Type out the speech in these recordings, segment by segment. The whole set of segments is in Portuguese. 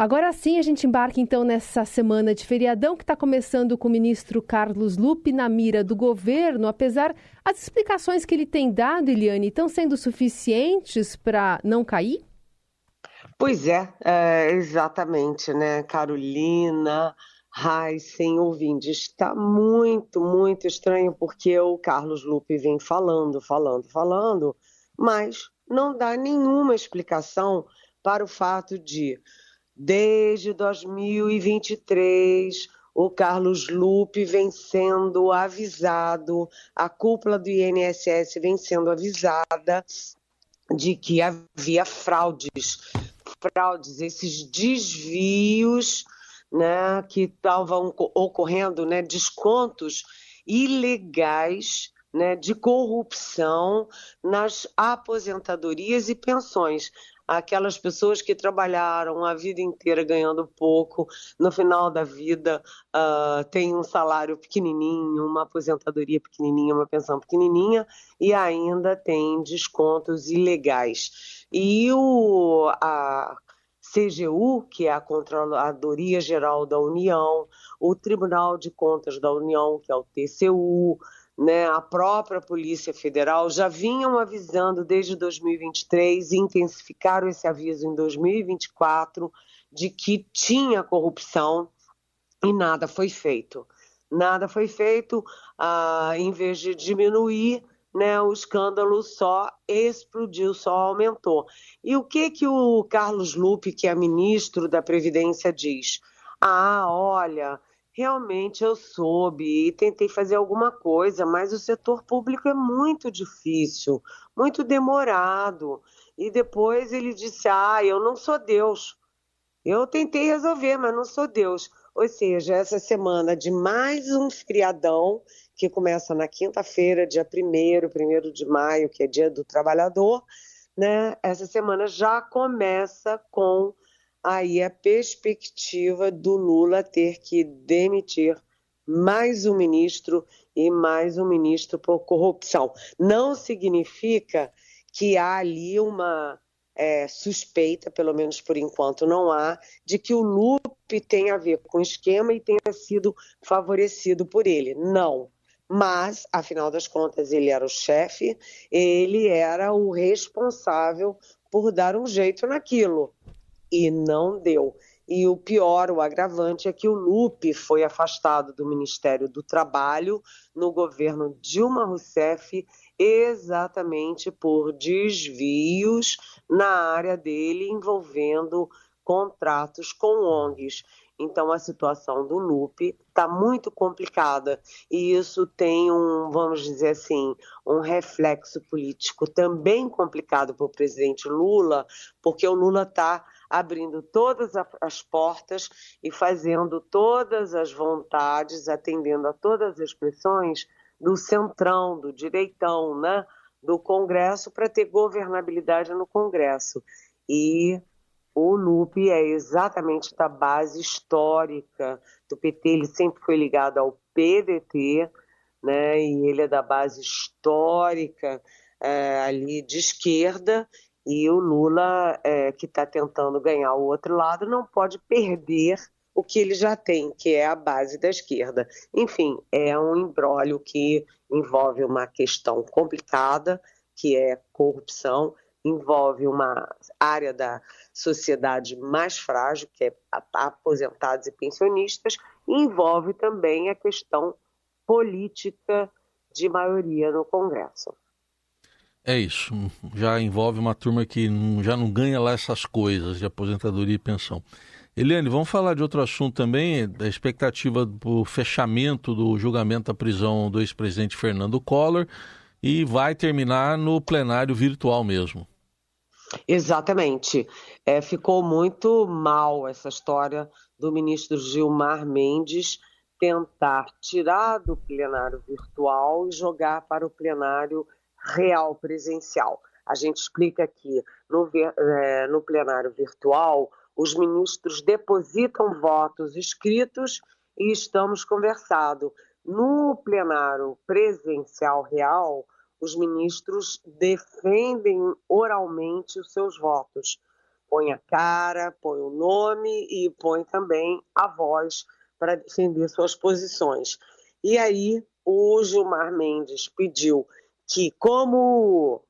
Agora sim a gente embarca então nessa semana de feriadão que está começando com o ministro Carlos Lupe na mira do governo, apesar as explicações que ele tem dado, Eliane, estão sendo suficientes para não cair? Pois exatamente, né, Carolina, Heisen, ouvintes, está muito, muito estranho porque o Carlos Lupe vem falando, mas não dá nenhuma explicação para o fato de, desde 2023, o Carlos Lupe vem sendo avisado, a cúpula do INSS vem sendo avisada de que havia fraudes, esses desvios, né, que estavam ocorrendo, né, descontos ilegais, né, de corrupção nas aposentadorias e pensões. Aquelas pessoas que trabalharam a vida inteira ganhando pouco, no final da vida tem um salário pequenininho, uma aposentadoria pequenininha, uma pensão pequenininha e ainda tem descontos ilegais. E a CGU, que é a Controladoria Geral da União, o Tribunal de Contas da União, que é o TCU, né, a própria Polícia Federal já vinham avisando desde 2023 e intensificaram esse aviso em 2024 de que tinha corrupção e nada foi feito. Nada foi feito, em vez de diminuir, né, o escândalo só explodiu, só aumentou. E o que o Carlos Lupe, que é ministro da Previdência, diz? Olha, realmente eu soube e tentei fazer alguma coisa, mas o setor público é muito difícil, muito demorado. E depois ele disse, eu não sou Deus. Eu tentei resolver, mas não sou Deus. Ou seja, essa semana de mais um feriadão, que começa na quinta-feira, dia 1º de maio, que é dia do trabalhador, né? Essa semana já começa com aí a perspectiva do Lula ter que demitir mais um ministro e mais um ministro por corrupção. Não significa que há ali uma suspeita, pelo menos por enquanto não há, de que o Lupe tenha a ver com o esquema e tenha sido favorecido por ele. Não. Mas, afinal das contas, ele era o chefe, ele era o responsável por dar um jeito naquilo. E não deu. E o pior, o agravante, é que o Lupe foi afastado do Ministério do Trabalho no governo Dilma Rousseff exatamente por desvios na área dele envolvendo contratos com ONGs. Então a situação do Lupe está muito complicada e isso tem vamos dizer assim, um reflexo político também complicado para o presidente Lula, porque o Lula está abrindo todas as portas e fazendo todas as vontades, atendendo a todas as pressões do centrão, do direitão, né, do Congresso, para ter governabilidade no Congresso. E o Lupe é exatamente da base histórica do PT, ele sempre foi ligado ao PDT, né, e ele é da base histórica ali de esquerda, e o Lula, que está tentando ganhar o outro lado, não pode perder o que ele já tem, que é a base da esquerda. Enfim, é um imbróglio que envolve uma questão complicada, que é corrupção, envolve uma área da sociedade mais frágil, que é aposentados e pensionistas, e envolve também a questão política de maioria no Congresso. É isso, já envolve uma turma que já não ganha lá essas coisas de aposentadoria e pensão. Eliane, vamos falar de outro assunto também, da expectativa do fechamento do julgamento da prisão do ex-presidente Fernando Collor, e vai terminar no plenário virtual mesmo. Exatamente. Ficou muito mal essa história do ministro Gilmar Mendes tentar tirar do plenário virtual e jogar para o plenário real, presencial. A gente explica que no plenário virtual os ministros depositam votos escritos e estamos conversando. No plenário presencial real, os ministros defendem oralmente os seus votos. põe a cara, põe o nome e põe também a voz para defender suas posições. E aí o Gilmar Mendes pediu que, como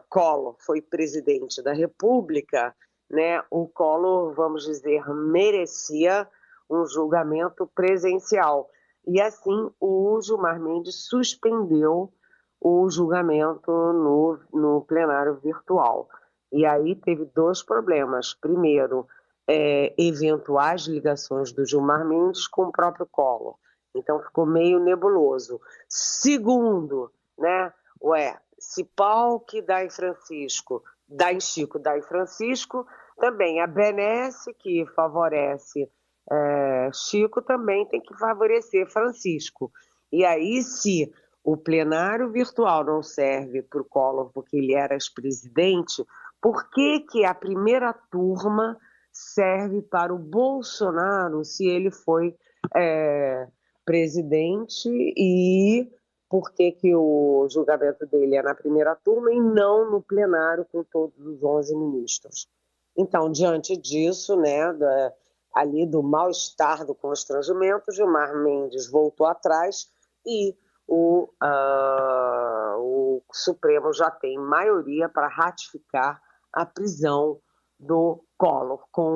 Collor foi presidente da República, né, o Collor, vamos dizer, merecia um julgamento presencial. E assim o Gilmar Mendes suspendeu o julgamento no plenário virtual. E aí teve dois problemas. Primeiro, eventuais ligações do Gilmar Mendes com o próprio Collor. Então ficou meio nebuloso. Segundo, né, se pau que dá em Francisco, dá em Chico, dá em Francisco, também a benesse que favorece Chico também tem que favorecer Francisco. E aí, se o plenário virtual não serve para o Collor porque ele era ex-presidente, por que a primeira turma serve para o Bolsonaro se ele foi presidente, e por que o julgamento dele é na primeira turma e não no plenário com todos os 11 ministros? Então, diante disso, né, ali do mal-estar, do constrangimento, Gilmar Mendes voltou atrás e o Supremo já tem maioria para ratificar a prisão do Collor, com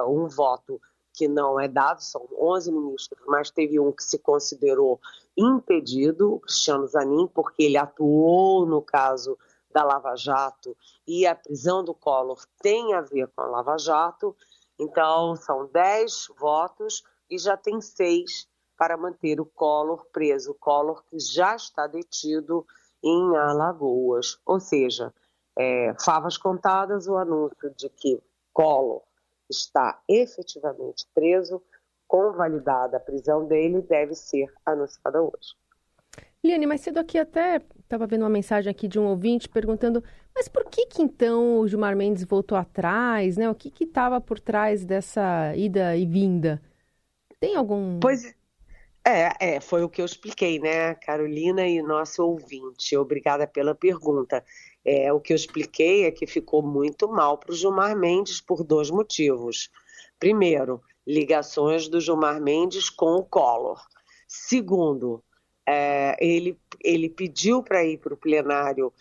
um voto que não é dado, são 11 ministros, mas teve um que se considerou impedido, o Cristiano Zanin, porque ele atuou no caso da Lava Jato e a prisão do Collor tem a ver com a Lava Jato. Então, são 10 votos e já tem 6 para manter o Collor preso. O Collor que já está detido em Alagoas. Ou seja, favas contadas, o anúncio de que Collor está efetivamente preso, convalidada a prisão dele, deve ser anunciada hoje. Eliane, mais cedo aqui até estava vendo uma mensagem aqui de um ouvinte perguntando, mas por que então o Gilmar Mendes voltou atrás, né? O que estava por trás dessa ida e vinda? Tem algum... Pois foi o que eu expliquei, né, Carolina e nosso ouvinte. Obrigada pela pergunta. O que eu expliquei é que ficou muito mal para o Gilmar Mendes por 2 motivos. Primeiro, ligações do Gilmar Mendes com o Collor. Segundo, ele pediu para ir para o plenário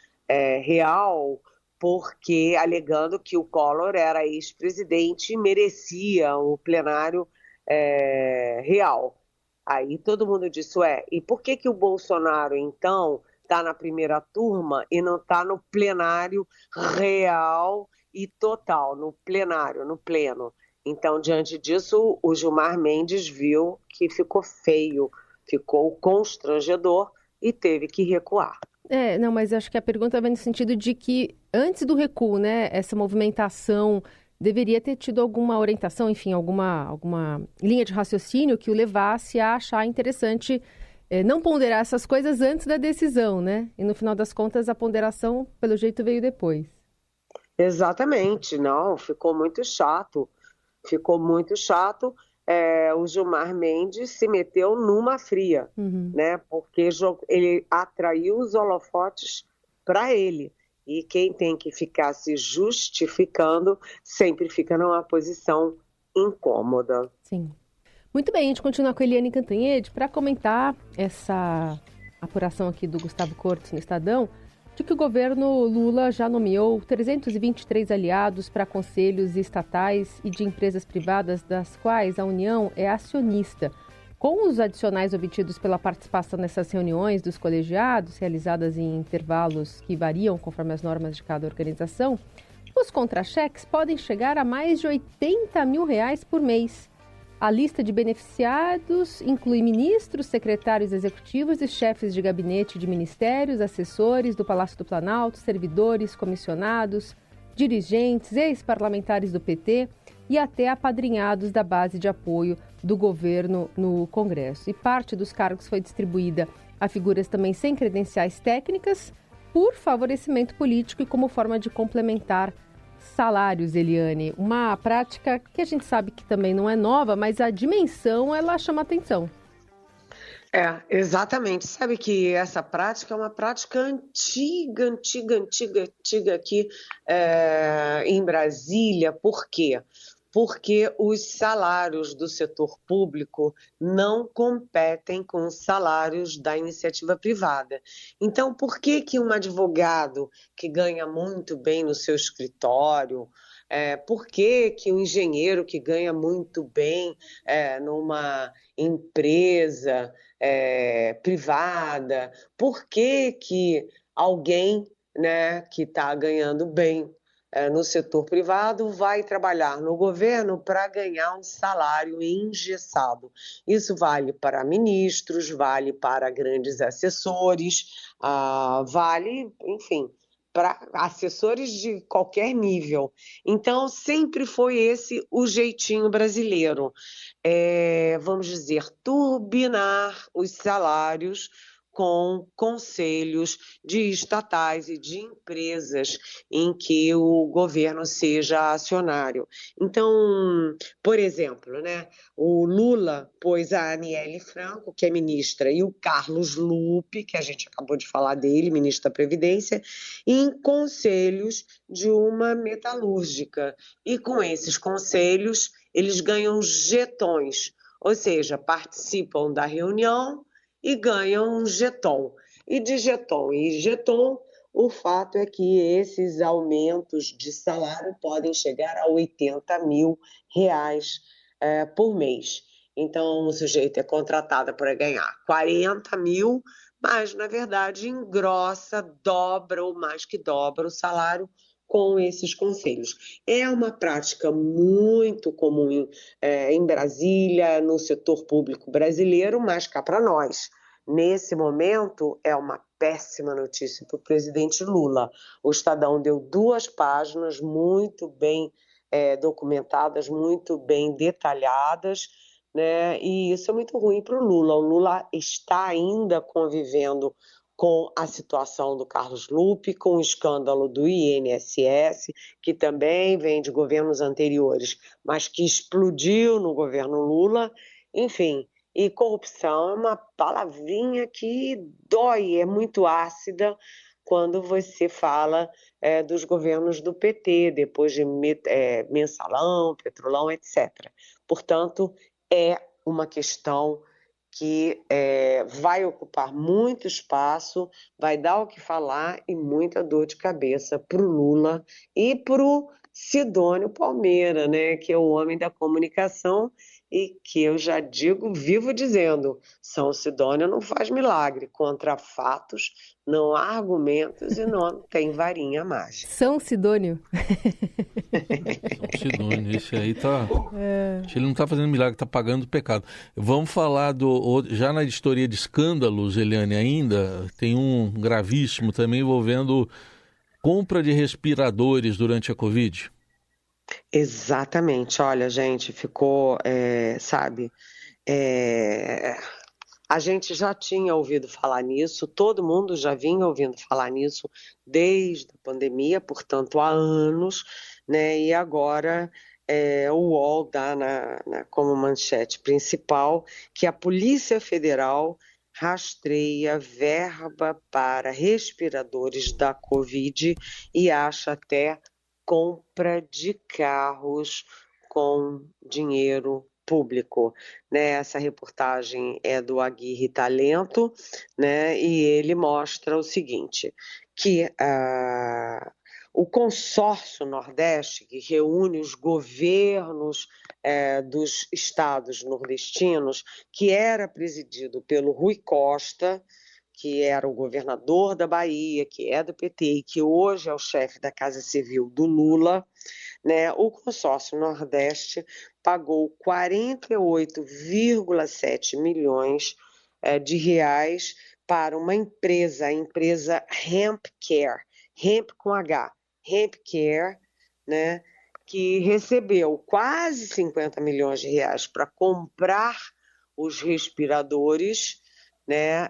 real porque alegando que o Collor era ex-presidente e merecia o plenário real. Aí todo mundo disse, e por que o Bolsonaro, então, está na primeira turma e não está no plenário real e total, no plenário, no pleno? Então, diante disso, o Gilmar Mendes viu que ficou feio, ficou constrangedor e teve que recuar. Não, mas acho que a pergunta vem no sentido de que antes do recuo, né, essa movimentação deveria ter tido alguma orientação, enfim, alguma linha de raciocínio que o levasse a achar interessante não ponderar essas coisas antes da decisão, né? E no final das contas a ponderação, pelo jeito, veio depois. Exatamente, não, ficou muito chato. O Gilmar Mendes se meteu numa fria, né? Porque ele atraiu os holofotes para ele. E quem tem que ficar se justificando sempre fica numa posição incômoda. Sim. Muito bem, a gente continua com a Eliane Cantanhede para comentar essa apuração aqui do Gustavo Cortes no Estadão, de que o governo Lula já nomeou 323 aliados para conselhos estatais e de empresas privadas, das quais a União é acionista. Com os adicionais obtidos pela participação nessas reuniões dos colegiados, realizadas em intervalos que variam conforme as normas de cada organização, os contra-cheques podem chegar a mais de R$80 mil por mês. A lista de beneficiados inclui ministros, secretários executivos e chefes de gabinete de ministérios, assessores do Palácio do Planalto, servidores, comissionados, dirigentes, ex-parlamentares do PT e até apadrinhados da base de apoio do governo no Congresso. E parte dos cargos foi distribuída a figuras também sem credenciais técnicas por favorecimento político e como forma de complementar salários, Eliane. Uma prática que a gente sabe que também não é nova, mas a dimensão, ela chama atenção. Exatamente. Sabe que essa prática é uma prática antiga aqui em Brasília. Por quê? Porque os salários do setor público não competem com os salários da iniciativa privada. Então, por que que um advogado que ganha muito bem no seu escritório, por que que um engenheiro que ganha muito bem numa empresa privada, por que que alguém, né, que está ganhando bem no setor privado vai trabalhar no governo para ganhar um salário engessado? Isso vale para ministros, vale para grandes assessores, vale, enfim, para assessores de qualquer nível. Então, sempre foi esse o jeitinho brasileiro. Vamos dizer, turbinar os salários com conselhos de estatais e de empresas em que o governo seja acionário. Então, por exemplo, né, o Lula pôs a Aniele Franco, que é ministra, e o Carlos Lupe, que a gente acabou de falar dele, ministro da Previdência, em conselhos de uma metalúrgica. E com esses conselhos, eles ganham jetões, ou seja, participam da reunião e ganham um jeton. E de jeton em jeton, o fato é que esses aumentos de salário podem chegar a R$ 80.000 por mês. Então, o sujeito é contratado para ganhar 40 mil, mas, na verdade, engrossa, dobra ou mais que dobra o salário com esses conselhos. É uma prática muito comum em Brasília, no setor público brasileiro, mas cá para nós. Nesse momento, é uma péssima notícia para o presidente Lula. O Estadão deu 2 páginas muito bem documentadas, muito bem detalhadas, né? E isso é muito ruim para o Lula. O Lula está ainda convivendo com a situação do Carlos Lupe, com o escândalo do INSS, que também vem de governos anteriores, mas que explodiu no governo Lula. Enfim, e corrupção é uma palavrinha que dói, é muito ácida quando você fala dos governos do PT, depois de Mensalão, Petrolão, etc. Portanto, é uma questão que vai ocupar muito espaço, vai dar o que falar e muita dor de cabeça para o Lula e para o Sidônio Palmeira, né, que é o homem da comunicação e que eu já digo, vivo dizendo, São Sidônio não faz milagre, contra fatos não há argumentos e não tem varinha mágica. São Sidônio. São Sidônio, esse aí tá... Ele não está fazendo milagre, está pagando o pecado. Vamos falar já na editoria de escândalos, Eliane, ainda tem um gravíssimo também envolvendo compra de respiradores durante a Covid. Exatamente, olha, gente, ficou, a gente já tinha ouvido falar nisso, todo mundo já vinha ouvindo falar nisso desde a pandemia, portanto, há anos, né? E agora o UOL dá como manchete principal que a Polícia Federal rastreia verba para respiradores da Covid e acha até compra de carros com dinheiro público, né? Essa reportagem é do Aguirre Talento, né? E ele mostra o seguinte, que o consórcio Nordeste, que reúne os governos dos estados nordestinos, que era presidido pelo Rui Costa, que era o governador da Bahia, que é do PT e que hoje é o chefe da Casa Civil do Lula, né? O consórcio Nordeste pagou 48,7 milhões de reais para uma empresa, a empresa HempCare, Hemp com H, HempCare, né? Que recebeu quase 50 milhões de reais para comprar os respiradores, né,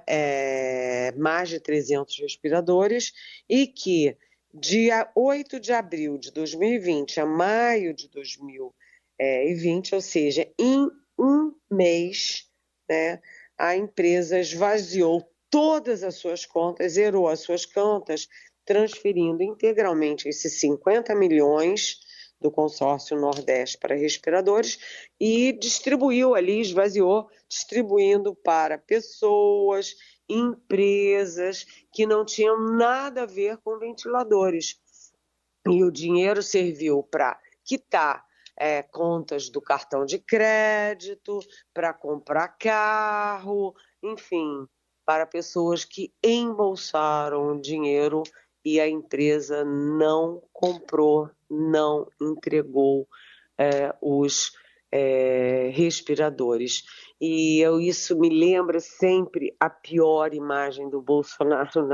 mais de 300 respiradores, e que dia 8 de abril de 2020 a maio de 2020, ou seja, em um mês, né, a empresa esvaziou todas as suas contas, zerou as suas contas, transferindo integralmente esses 50 milhões do consórcio Nordeste para respiradores e distribuiu ali, esvaziou, distribuindo para pessoas, empresas que não tinham nada a ver com ventiladores. E o dinheiro serviu para quitar contas do cartão de crédito, para comprar carro, enfim, para pessoas que embolsaram dinheiro e a empresa não comprou, não entregou os respiradores. E isso me lembra sempre a pior imagem do Bolsonaro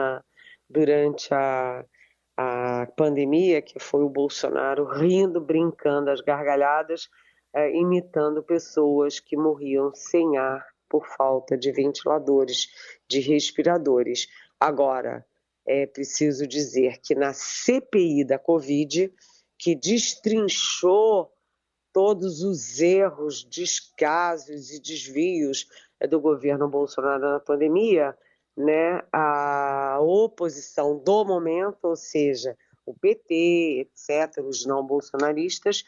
durante a pandemia, que foi o Bolsonaro rindo, brincando às gargalhadas, imitando pessoas que morriam sem ar por falta de ventiladores, de respiradores. Agora, é preciso dizer que na CPI da Covid, que destrinchou todos os erros, descasos e desvios do governo Bolsonaro na pandemia, né, a oposição do momento, ou seja, o PT, etc., os não bolsonaristas,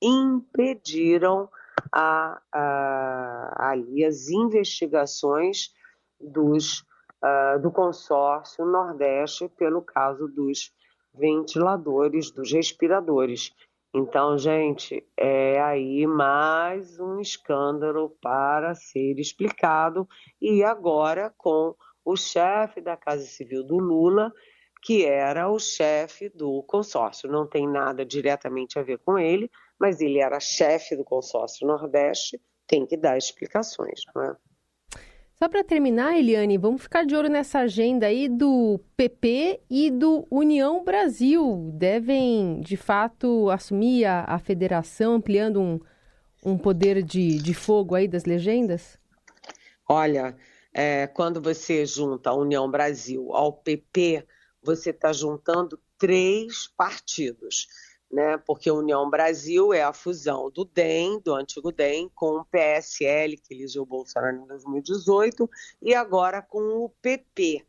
impediram ali as investigações do consórcio Nordeste pelo caso dos ventiladores, dos respiradores. Então, gente, é aí mais um escândalo para ser explicado, e agora com o chefe da Casa Civil do Lula, que era o chefe do consórcio. Não tem nada diretamente a ver com ele, mas ele era chefe do consórcio Nordeste, tem que dar explicações, não é? Só para terminar, Eliane, vamos ficar de olho nessa agenda aí do PP e do União Brasil. Devem, de fato, assumir a federação, ampliando um poder de fogo aí das legendas? Olha, quando você junta a União Brasil ao PP, você está juntando 3 partidos, né? Porque a União Brasil é a fusão do DEM, do antigo DEM, com o PSL, que elegeu o Bolsonaro em 2018, e agora com o PP.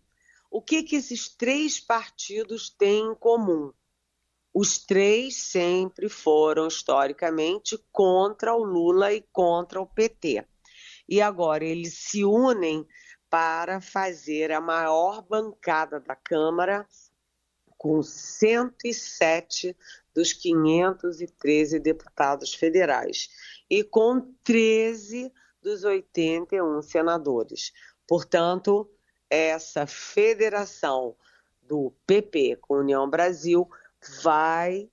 O que esses 3 partidos têm em comum? Os 3 sempre foram, historicamente, contra o Lula e contra o PT. E agora eles se unem para fazer a maior bancada da Câmara, com 107 dos 513 deputados federais e com 13 dos 81 senadores. Portanto, essa federação do PP com a União Brasil vai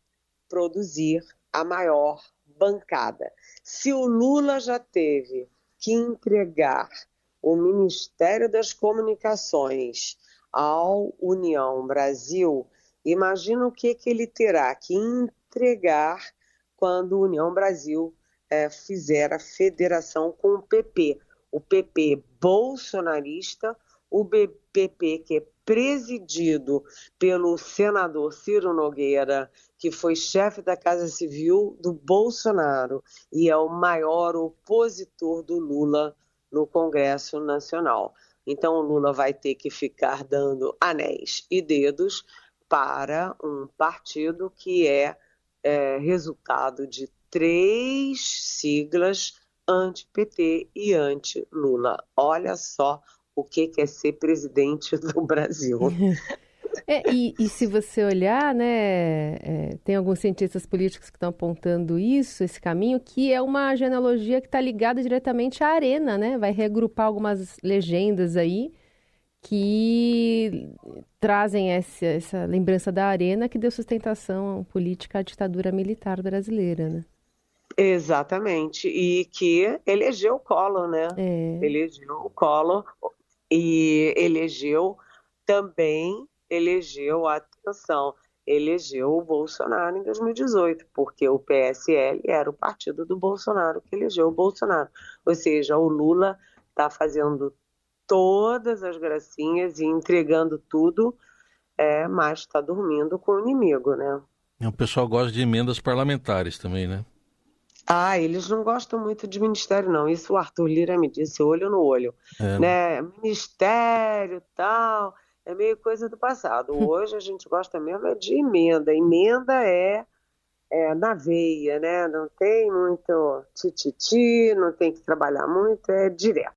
produzir a maior bancada. Se o Lula já teve que entregar o Ministério das Comunicações ao União Brasil, imagina o que ele terá que entregar quando a União Brasil fizer a federação com o PP. O PP bolsonarista, o PP que é presidido pelo senador Ciro Nogueira, que foi chefe da Casa Civil do Bolsonaro e é o maior opositor do Lula no Congresso Nacional. Então o Lula vai ter que ficar dando anéis e dedos para um partido que é resultado de 3 siglas anti-PT e anti-Lula. Olha só o que é ser presidente do Brasil. E se você olhar, né, tem alguns cientistas políticos que estão apontando esse caminho, que é uma genealogia que está ligada diretamente à Arena, né? Vai reagrupar algumas legendas aí que trazem essa lembrança da Arena que deu sustentação política à ditadura militar brasileira, né? Exatamente, e que elegeu o Collor, né? Elegeu o Collor e elegeu o Bolsonaro em 2018, porque o PSL era o partido do Bolsonaro que elegeu o Bolsonaro. Ou seja, o Lula está fazendo todas as gracinhas e entregando tudo, mas está dormindo com o inimigo, né? O pessoal gosta de emendas parlamentares também, né? Ah, eles não gostam muito de ministério, não. Isso o Arthur Lira me disse, olho no olho, É, né? né? Ministério, tal, é meio coisa do passado. Hoje a gente gosta mesmo é de emenda. Emenda é na veia, né? Não tem muito tititi, não tem que trabalhar muito, é direto.